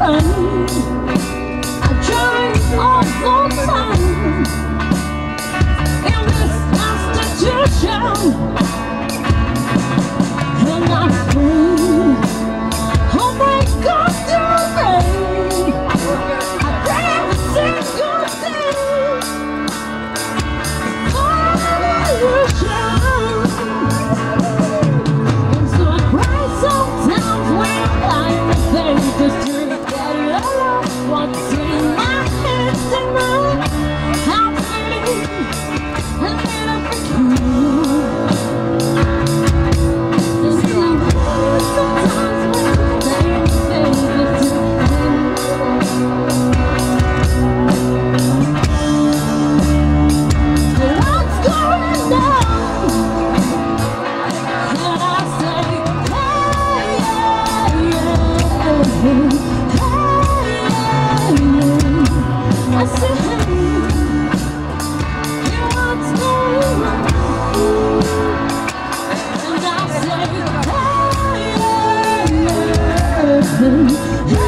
brain. I try all the time in this institution, and I'm free. Oh my God, you're right. I pray every single day for evolution. And so I cry sometimes when I'm afraid just to get along. What's in my head tonight? I'm feeling a little bit cool. And so I cry sometimes when I'm afraid just to what's going on? And I say, hey, yeah, yeah, hey, yeah. I say, hey, yeah, what's going on? And I say, hey, yeah, yeah, hey.